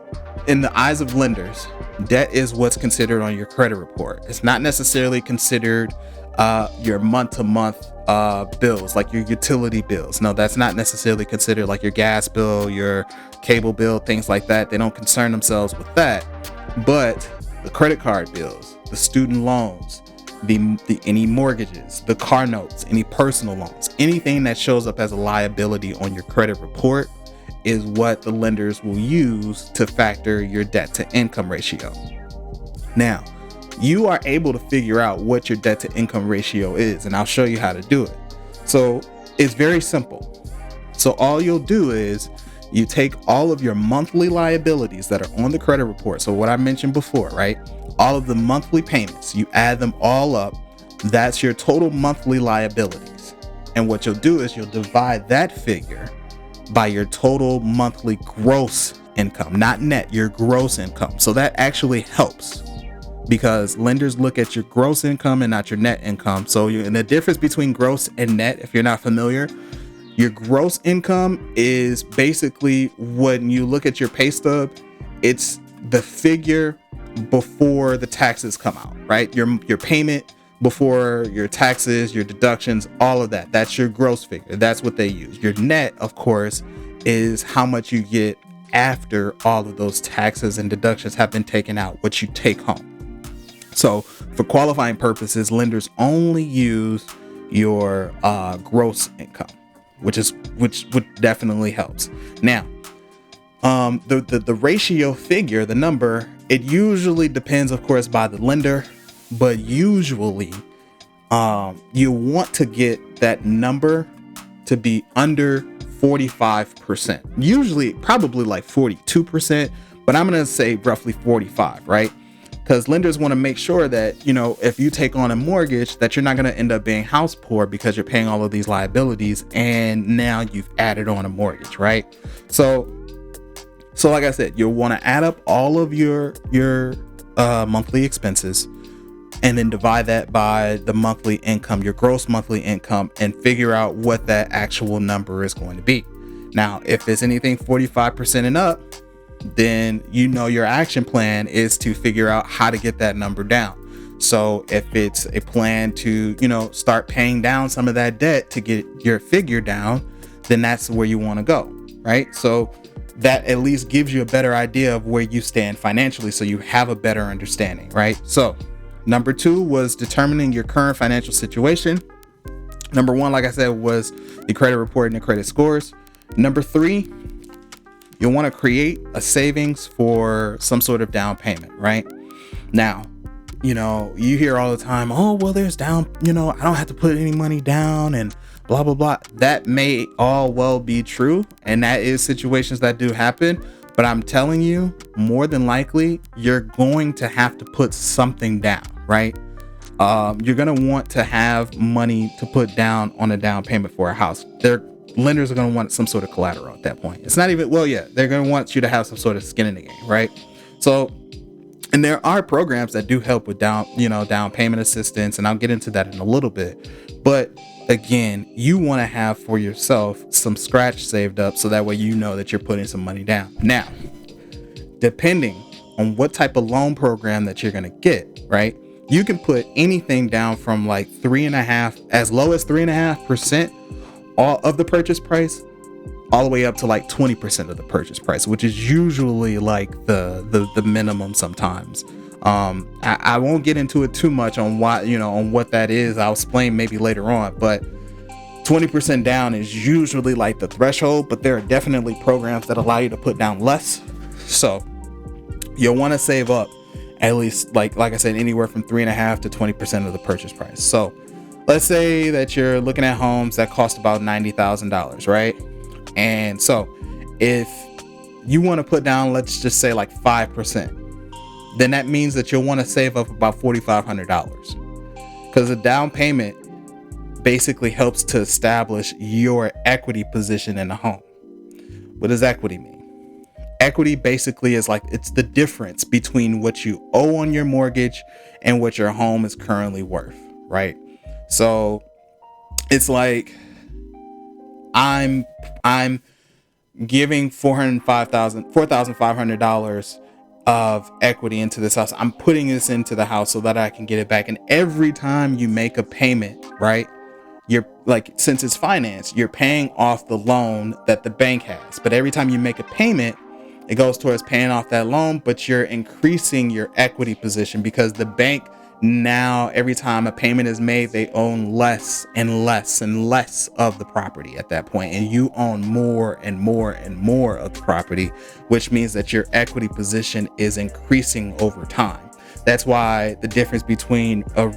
in the eyes of lenders, debt is what's considered on your credit report. It's not necessarily considered your month-to-month bills, like your utility bills. No, that's not necessarily considered, like your gas bill, your cable bill, things like that. They don't concern themselves with that. But the credit card bills, the student loans, any mortgages, the car notes, any personal loans, anything that shows up as a liability on your credit report is what the lenders will use to factor your debt to income ratio. Now, you are able to figure out what your debt to income ratio is, and I'll show you how to do it. So it's very simple. So all you'll do is You take all of your monthly liabilities that are on the credit report. So what I mentioned before, right? All of the monthly payments, you add them all up. That's your total monthly liabilities. And what you'll do is you'll divide that figure by your total monthly gross income, not net, your gross income. So that actually helps, because lenders look at your gross income and not your net income. So and the difference between gross and net, if you're not familiar, your gross income is basically when you look at your pay stub, it's the figure before the taxes come out, right? Your payment before your taxes, your deductions, all of that. That's your gross figure. That's what they use. Your net, of course, is how much you get after all of those taxes and deductions have been taken out, what you take home. So for qualifying purposes, lenders only use your gross income, which definitely helps. Now, the ratio figure, the number, it usually depends, of course, by the lender, but usually you want to get that number to be under 45%. Usually probably like 42%, but I'm going to say roughly 45, right? Because lenders want to make sure that, you know, if you take on a mortgage, that you're not going to end up being house poor because you're paying all of these liabilities and now you've added on a mortgage, right? So like I said, you'll want to add up all of your monthly expenses and then divide that by the monthly income, your gross monthly income, and figure out what that actual number is going to be. Now, if it's anything 45% and up, then you know your action plan is to figure out how to get that number down. So if it's a plan to, you know, start paying down some of that debt to get your figure down, then that's where you want to go, right? So that at least gives you a better idea of where you stand financially, so you have a better understanding, right? So number 2 was determining your current financial situation. Number 1, like I said, was the credit report and the credit scores. Number 3, you'll want to create a savings for some sort of down payment, right? Now, you know, you hear all the time, oh, well, there's down, you know, I don't have to put any money down and blah, blah, blah. That may all well be true. And that is situations that do happen. But I'm telling you, more than likely, you're going to have to put something down, right? You're going to want to have money to put down on a down payment for a house. Lenders are going to want some sort of collateral at that point. It's not even, well, yeah, they're going to want you to have some sort of skin in the game, right? So, and there are programs that do help with down payment assistance, and I'll get into that in a little bit. But again, you want to have for yourself some scratch saved up, so that way you know that you're putting some money down. Now, depending on what type of loan program that you're going to get, right? You can put anything down from like 3.5%, as low as 3.5% all of the purchase price, all the way up to like 20% of the purchase price, which is usually like the minimum sometimes. I won't get into it too much on why, on what that is. I'll explain maybe later on, but 20% down is usually like the threshold, but there are definitely programs that allow you to put down less. So you'll want to save up at least like I said, anywhere from 3.5% to 20% of the purchase price. So let's say that you're looking at homes that cost about $90,000, right? And so if you want to put down, let's just say like 5%, then that means that you'll want to save up about $4,500, because a down payment basically helps to establish your equity position in the home. What does equity mean? Equity basically is like, it's the difference between what you owe on your mortgage and what your home is currently worth, right? So it's like I'm giving $4,500 of equity into this house. I'm putting this into the house so that I can get it back. And every time you make a payment, right, you're like, since it's financed, you're paying off the loan that the bank has. But every time you make a payment, it goes towards paying off that loan, but you're increasing your equity position, because the bank now, every time a payment is made, they own less and less and less of the property at that point, and you own more and more and more of the property, which means that your equity position is increasing over time. That's why the difference between a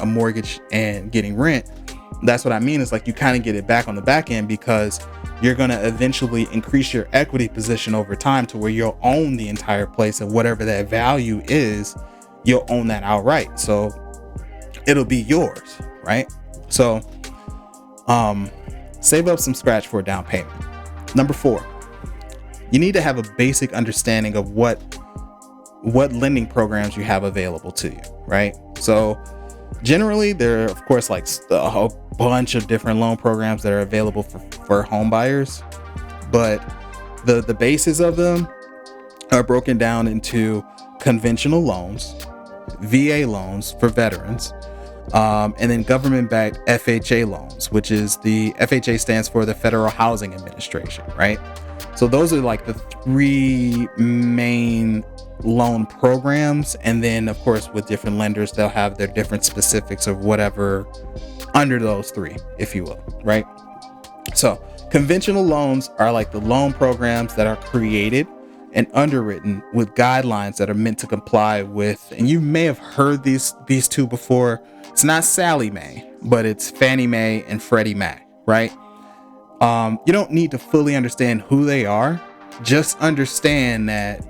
mortgage and getting rent, that's what I mean. Is like you kind of get it back on the back end, because you're going to eventually increase your equity position over time to where you'll own the entire place, and whatever that value is, you'll own that outright. So it'll be yours, right? So save up some scratch for a down payment. Number 4, you need to have a basic understanding of what lending programs you have available to you, right? So generally, there are, of course, like a whole bunch of different loan programs that are available for home buyers, but the basis of them are broken down into conventional loans, VA loans for veterans, and then government-backed FHA loans, which is the FHA stands for the Federal Housing Administration, right? So those are like the 3 main loan programs, and then of course with different lenders, they'll have their different specifics of whatever under those 3, if you will, right? So conventional loans are like the loan programs that are created and underwritten with guidelines that are meant to comply with, and you may have heard these 2 before. It's not Sallie Mae, but it's Fannie Mae and Freddie Mac, right? You don't need to fully understand who they are. Just understand that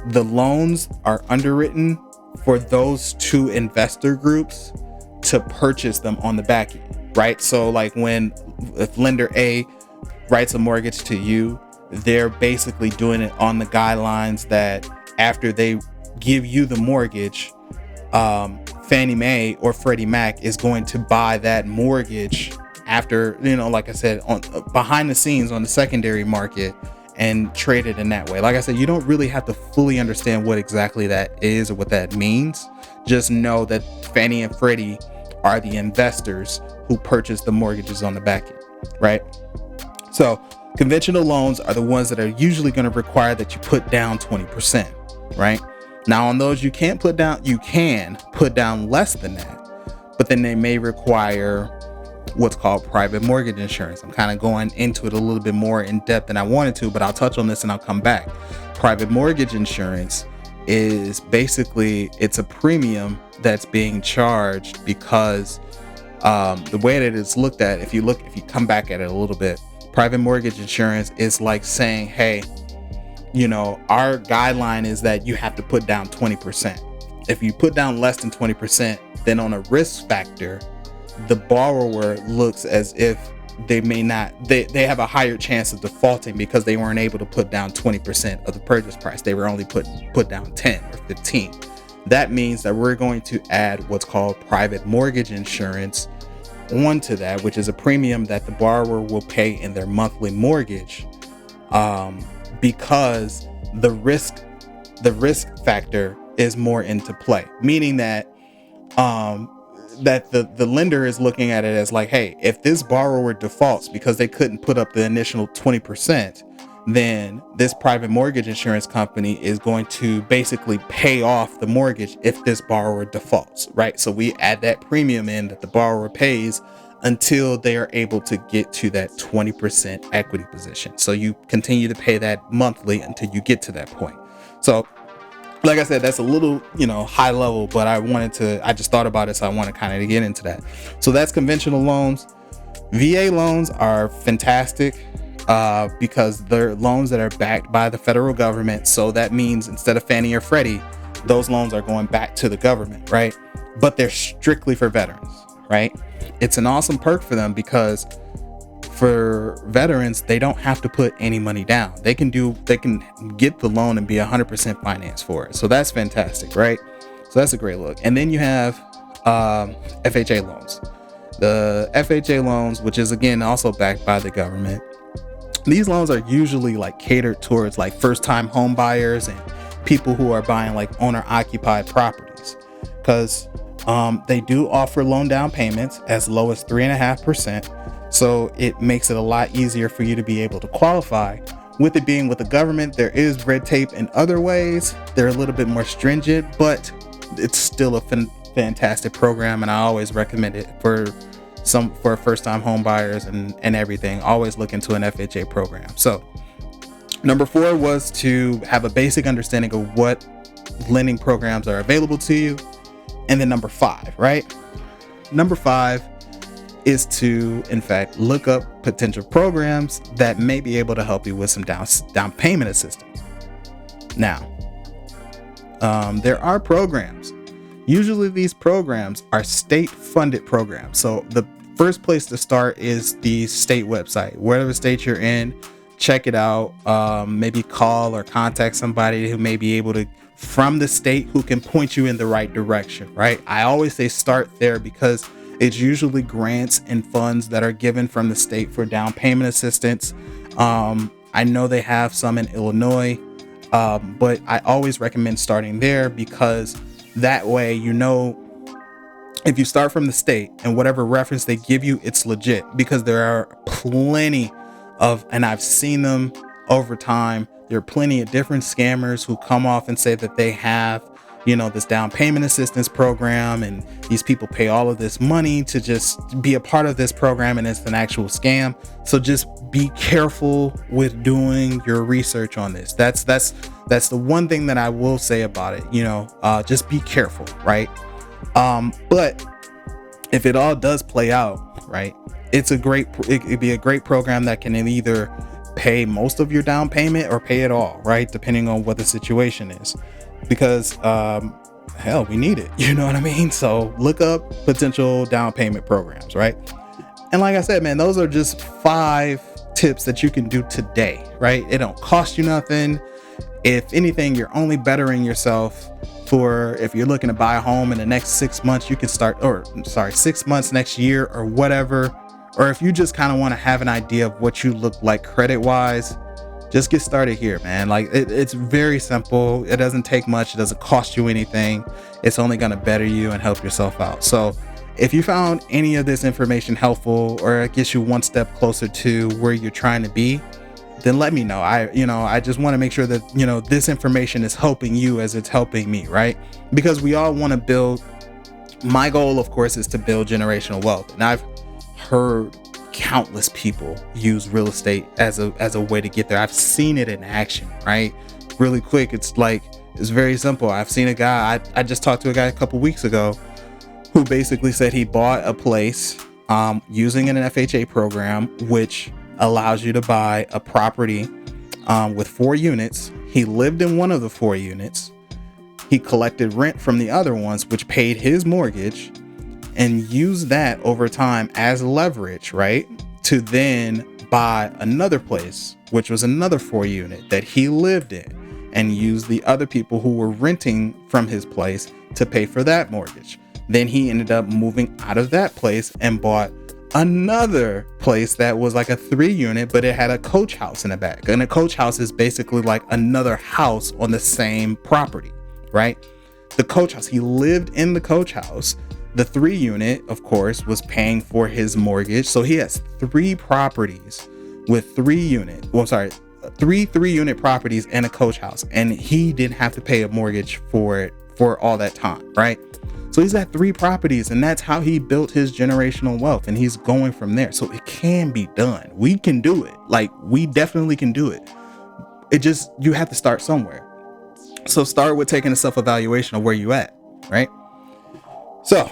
the loans are underwritten for those 2 investor groups to purchase them on the back end, right? So like if lender A writes a mortgage to you, they're basically doing it on the guidelines that after they give you the mortgage, Fannie Mae or Freddie Mac is going to buy that mortgage after, like I said, on behind the scenes on the secondary market, and trade it in that way. Like I said, you don't really have to fully understand what exactly that is or what that means. Just know that Fannie and Freddie are the investors who purchase the mortgages on the back end, right? So conventional loans are the ones that are usually going to require that you put down 20%, right? Now on those you can put down less than that, but then they may require what's called private mortgage insurance. I'm kind of going into it a little bit more in depth than I wanted to, but I'll touch on this and I'll come back. Private mortgage insurance is basically, it's a premium that's being charged because the way that it's looked at, if you come back at it a little bit, private mortgage insurance is like saying, hey, our guideline is that you have to put down 20%. If you put down less than 20%, then on a risk factor, the borrower looks as if they have a higher chance of defaulting because they weren't able to put down 20% of the purchase price. They were only put down 10 or 15. That means that we're going to add what's called private mortgage insurance onto that, which is a premium that the borrower will pay in their monthly mortgage, because the risk factor is more into play, meaning that the lender is looking at it as like, hey, if this borrower defaults because they couldn't put up the initial 20%, then this private mortgage insurance company is going to basically pay off the mortgage if this borrower defaults, right? So we add that premium in that the borrower pays until they are able to get to that 20% equity position. So you continue to pay that monthly until you get to that point. So like I said, that's a little, high level, but I just thought about it. So I want to kind of get into that. So that's conventional loans. VA loans are fantastic because they're loans that are backed by the federal government. So that means instead of Fannie or Freddie, those loans are going back to the government, right? But they're strictly for veterans, right? It's an awesome perk for them because for veterans, they don't have to put any money down. They can get the loan and be 100% financed for it. So that's fantastic, right? So that's a great look. And then you have FHA loans. The FHA loans, which is again also backed by the government. These loans are usually like catered towards like first-time home buyers and people who are buying like owner-occupied properties, because they do offer loan down payments as low as 3.5%. So it makes it a lot easier for you to be able to qualify. With it being with the government, there is red tape in other ways. They're a little bit more stringent, but it's still a fantastic program, and I always recommend it for first-time home buyers and everything. Always look into an FHA program. So number 4 was to have a basic understanding of what lending programs are available to you. And then number 5, right? Number 5 is to, in fact, look up potential programs that may be able to help you with some down payment assistance. Now, there are programs. Usually these programs are state-funded programs. So the first place to start is the state website. Whatever state you're in, check it out. Maybe call or contact somebody who may be able to, from the state, who can point you in the right direction, right? I always say start there because it's usually grants and funds that are given from the state for down payment assistance. I know they have some in Illinois, but I always recommend starting there because that way, you know, if you start from the state and whatever reference they give you, it's legit, because there are plenty of, and I've seen them over time, there are plenty of different scammers who come off and say that they have, you know, this down payment assistance program, and these people pay all of this money to just be a part of this program, and it's an actual scam. So just be careful with doing your research on this. That's the one thing that I will say about it. You know, just be careful, right? But if it all does play out, right, it'd be a great program that can either pay most of your down payment or pay it all, right, depending on what the situation is. Because hell, we need it, you know what I mean? So look up potential down payment programs, right? And like I said, man, those are just 5 tips that you can do today, right? It don't cost you nothing. If anything, you're only bettering yourself. For if you're looking to buy a home in the next 6 months, you can start, 6 months, next year, or whatever. Or if you just kind of want to have an idea of what you look like credit wise, just get started here, man. Like it's very simple. It doesn't take much. It doesn't cost you anything. It's only going to better you and help yourself out. So if you found any of this information helpful, or it gets you one step closer to where you're trying to be, then let me know. I just want to make sure that, you know, this information is helping you as it's helping me, right? Because we all want to build. My goal, of course, is to build generational wealth. And I've heard countless people use real estate as a way to get there. I've seen it in action, right? Really quick. It's very simple. I've seen a guy, I just talked to a guy a couple weeks ago who basically said he bought a place using an FHA program, which allows you to buy a property with 4 units. He lived in one of the 4 units. He collected rent from the other ones, which paid his mortgage, and used that over time as leverage, right, to then buy another place, which was another 4 unit that he lived in, and used the other people who were renting from his place to pay for that mortgage. Then he ended up moving out of that place and bought another place that was like a 3 unit, but it had a coach house in the back. And a coach house is basically like another house on the same property, right? The coach house, he lived in the coach house. The 3 unit, of course, was paying for his mortgage. So he has 3 properties with 3 3-unit properties and a coach house. And he didn't have to pay a mortgage for it for all that time, right? So he's got 3 properties, and that's how he built his generational wealth. And he's going from there. So it can be done. We can do it. Like, we definitely can do it. You have to start somewhere. So start with taking a self-evaluation of where you at, right? So,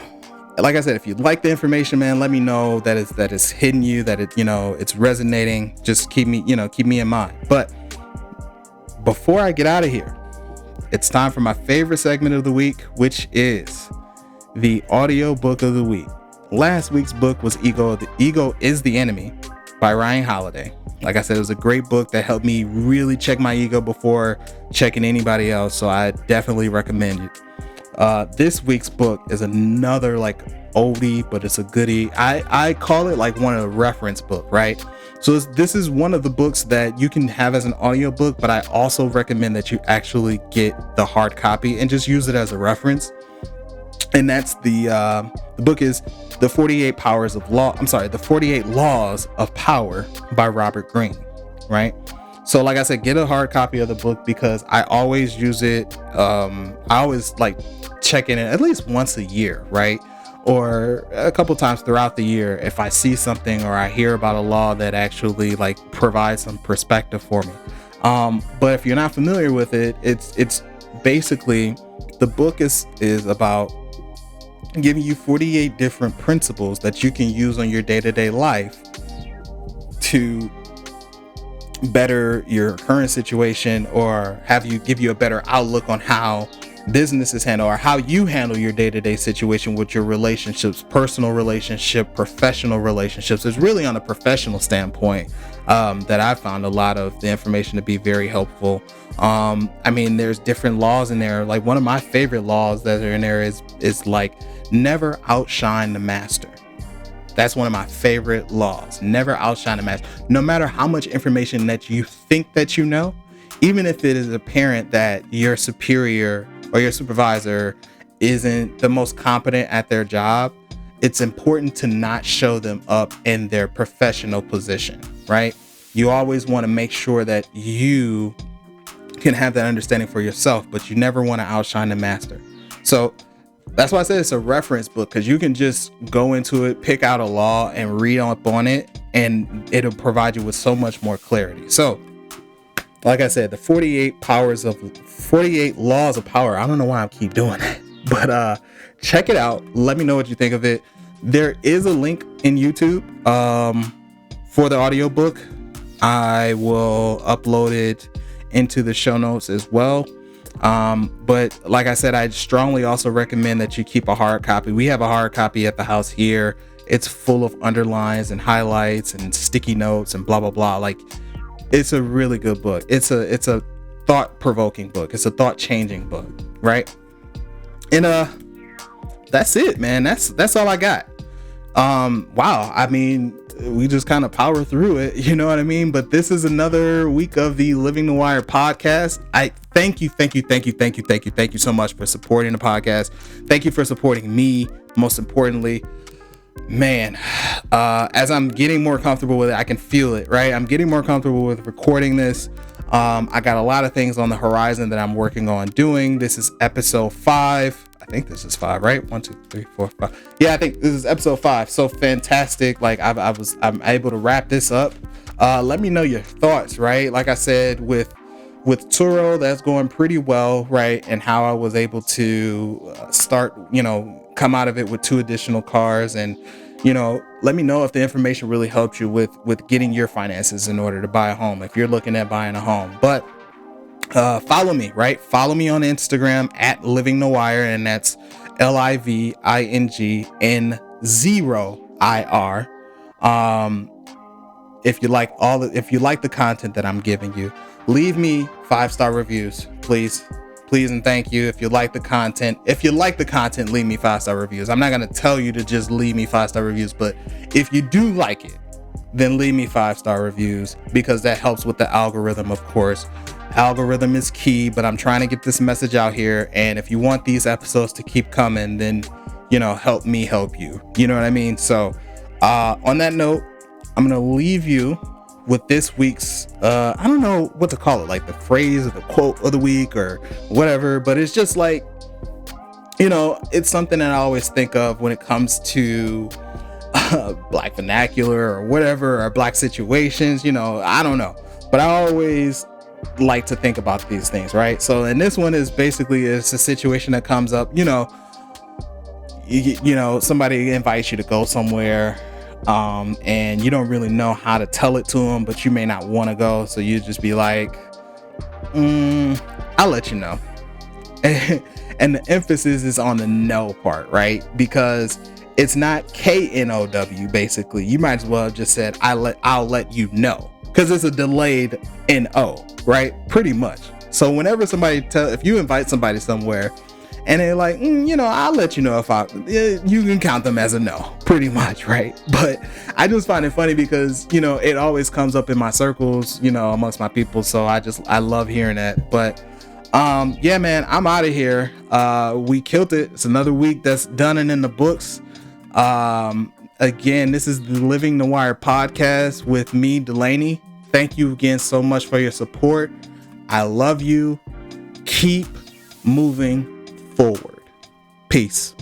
like I said, if you like the information, man, let me know that it's hitting you, that it's resonating. Just keep me in mind. But before I get out of here, it's time for my favorite segment of the week, which is the audiobook of the week. Last week's book was Ego is the Enemy by Ryan Holiday. Like I said, it was a great book that helped me really check my ego before checking anybody else. So I definitely recommend it. This week's book is another like oldie, but it's a goodie. I call it like one of the reference book, right? So this is one of the books that you can have as an audiobook, but I also recommend that you actually get the hard copy and just use it as a reference. And that's the book is The 48 Laws of Power by Robert Greene, right? So like I said, get a hard copy of the book because I always use it. I always like checking it at least once a year, right? Or a couple times throughout the year if I see something or I hear about a law that actually like provides some perspective for me. But if you're not familiar with it, it's basically, the book is about giving you 48 different principles that you can use on your day-to-day life to better your current situation, or give you a better outlook on how business is handled, or how you handle your day-to-day situation with your relationships, personal relationship, professional relationships. It's really on a professional standpoint that I found a lot of the information to be very helpful. I mean, there's different laws in there. Like, one of my favorite laws that are in there is like, never outshine the master. That's one of my favorite laws. Never outshine the master. No matter how much information that you think that you know, even if it is apparent that your superior or your supervisor isn't the most competent at their job, it's important to not show them up in their professional position, right? You always want to make sure that you can have that understanding for yourself, but you never want to outshine the master. So that's why I said it's a reference book, because you can just go into it, pick out a law and read up on it, and it'll provide you with so much more clarity. So, like I said, the 48 laws of power. I don't know why I keep doing that, but check it out. Let me know what you think of it. There is a link in YouTube for the audiobook. I will upload it into the show notes as well. But like I said, I strongly also recommend that you keep a hard copy. We have a hard copy at the house here. It's full of underlines and highlights and sticky notes and blah, blah, blah. Like, it's a really good book. It's a thought-provoking book. It's a thought-changing book, right? And that's it, man. That's all I got. Wow. I mean, we just kind of power through it, you know what I mean? But this is another week of the Living Noir podcast. I thank you so much for supporting the podcast. Thank you for supporting me. Most importantly, man, as I'm getting more comfortable with it, I can feel it, right? I'm getting more comfortable with recording this. I got a lot of things on the horizon that I'm working on doing. This is episode 5. I think this is 5, right? 1, 2, 3, 4, 5. Yeah, I think this is episode 5. So fantastic. Like, I'm able to wrap this up. Let me know your thoughts, right? Like I said, with Turo, that's going pretty well, right? And how I was able to start, come out of it with 2 additional cars. And, let me know if the information really helped you with getting your finances in order to buy a home, if you're looking at buying a home. But follow me, right? Follow me on Instagram at Living Noir, and that's LIVINGN0IR. If you like the content that I'm giving you, leave me 5-star reviews, please and thank you. If you like the content, leave me 5-star reviews. I'm not going to tell you to just leave me 5-star reviews, but if you do like it, then leave me 5-star reviews, because that helps with the algorithm, of course. Algorithm is key, but I'm trying to get this message out here. And if you want these episodes to keep coming, then, help me help you. You know what I mean? So on that note, I'm going to leave you with this week's, I don't know what to call it, like the phrase or the quote of the week or whatever, but it's just like, it's something that I always think of when it comes to Black vernacular or whatever, or Black situations, I don't know, but I always like to think about these things, right? So, and this one is basically, it's a situation that comes up, somebody invites you to go somewhere, and you don't really know how to tell it to them, but you may not want to go, so you just be like, I'll let you know. And the emphasis is on the no part, right? Because it's not KNOW. Basically, you might as well have just said I'll let you know, because it's a delayed NO, right? Pretty much. So whenever if you invite somebody somewhere and they're like, I'll let you know you can count them as a no, pretty much, right? But I just find it funny because, it always comes up in my circles, amongst my people. So I love hearing that. But yeah, man, I'm out of here. We killed it. It's another week that's done and in the books. Again, this is the Living Noir Podcast with me, Delaney. Thank you again so much for your support. I love you. Keep moving forward. Peace.